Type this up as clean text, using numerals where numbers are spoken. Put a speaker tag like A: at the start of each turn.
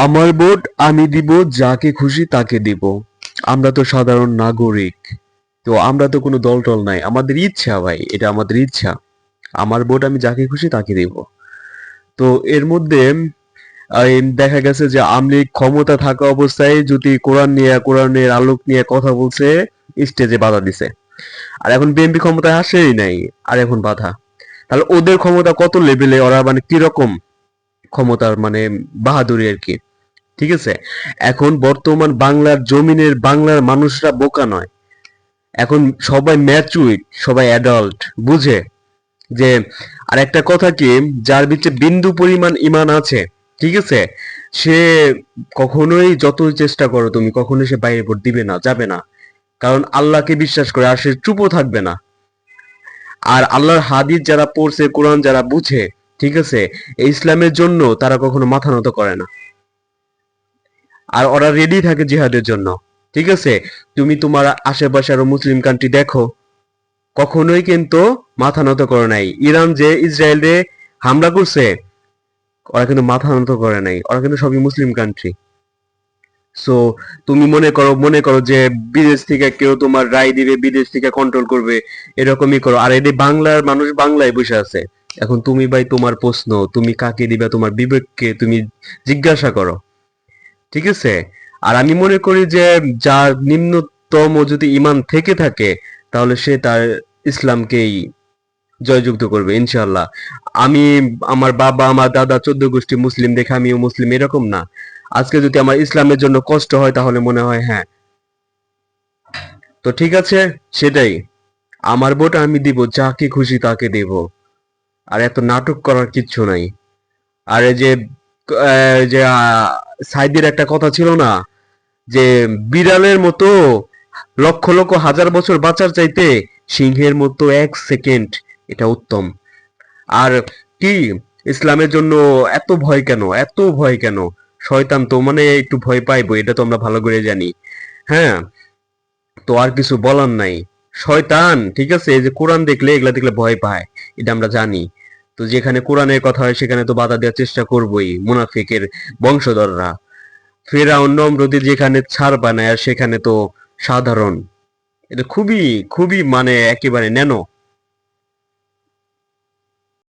A: আমার ভোট আমি দিব, যাকে খুশি তাকে দিব। আমরা তো সাধারণ নাগরিক, তো আমরা তো কোনো দল টল নাই, আমাদের ইচ্ছা ভাই, এটা আমাদের ইচ্ছা। আমার ভোট আমি যাকে খুশি তাকে দিব। তো এর মধ্যে দেখা গেছে যে আওয়ামী লীগ ক্ষমতা থাকা অবস্থায় যদি কোরআনের আলোক নিয়ে কথা বলছে, স্টেজে বাধা দিছে। আর এখন বিএনপি ক্ষমতায় আসেই নাই, আর এখন বাধা। তাহলে ওদের ক্ষমতা কত লেভেলে, ওরা মানে কিরকম ক্ষমতার মানে বাহাদুরি আর কি। ঠিক আছে, এখন বর্তমান বাংলার জমিনের বাংলার মানুষরা বোকা নয়, এখন সবাই ম্যাচুইড, সবাই অ্যাডাল্ট, বুঝে যে। আর একটা কথা কি, যার ভিতরে বিন্দু পরিমাণ ইমান আছে, ঠিক আছে, সে কখনোই, যতই চেষ্টা করো তুমি, কখনোই সে বাইরে ভোট দিবে না, যাবে না। কারণ আল্লাহকে বিশ্বাস করে, আর সে চুপও থাকবে না। আর আল্লাহর হাদিস যারা পড়ছে, কোরআন যারা বুঝে, ঠিক আছে, এই ইসলামের জন্য তারা কখনো মাথা নত করে না। আর ওরা রেডি থাকে জিহাদের জন্য। ঠিক আছে, তুমি তোমার আশেপাশে আরো মুসলিম কান্ট্রি দেখো, কখনোই কিন্তু মাথা নত করে নাই। ইরান যে ইসরায়েলে হামলা করছে, ওরা কিন্তু মাথা নত করে নাই, ওরা কিন্তু সবই মুসলিম কান্ট্রি। সো তুমি মনে করো যে বিদেশ থেকে কেউ তোমার রায় দিবে, বিদেশ থেকে কন্ট্রোল করবে, এরকমই করো। আর এদের বাংলার মানুষ বাংলায় বসে আছে। এখন তুমি ভাই, তোমার প্রশ্ন, তুমি কাকে দিবে, তোমার বিবেককে তুমি জিজ্ঞাসা করো। ঠিক আছে, আর আমি মনে করি যে যার নিম্নতম যদি ইমান থেকে থাকে, তাহলে সে তার ইসলামকেই জয়যুক্ত করবে ইনশাল্লাহ। আমি, আমার বাবা, আমার দাদা 14 গোষ্ঠী মুসলিম দেখে আমিও মুসলিম, এরকম না। আজকে যদি আমার ইসলামের জন্য কষ্ট হয়, তাহলে মনে হয় হ্যাঁ, তো ঠিক আছে, সেটাই। আমার ভোট আমি দিব, যাকে খুশি তাকে দেব। আর এত নাটক করার কিচ্ছু নাই। আর এই যে সাইদির একটা কথা ছিল না, যে বিড়ালের মতো লক্ষ লক্ষ হাজার বছর বাঁচার চাইতে সিংহের মতো 1 সেকেন্ড এটা উত্তম। আর কি, ইসলামের জন্য এত ভয় কেন, এত ভয় কেন? শয়তান তো মানে একটু ভয় পাইবো, এটা তো আমরা ভালো করে জানি। হ্যাঁ, তো আর কিছু বলার নাই। শয়তান, ঠিক আছে, এই যে কোরআন দেখলে, এগুলা দেখলে ভয় পায়, এটা আমরা জানি। তো যেখানে কোরআনের কথা হয়, সেখানে তো বাধা দেওয়ার চেষ্টা করবোই মুনাফিকের বংশধররা। ফেরাউন নমরুদি যেখানে ছাড় বানায়, আর সেখানে তো সাধারণ, এটা খুবই খুবই মানে একেবারে ন্যানো।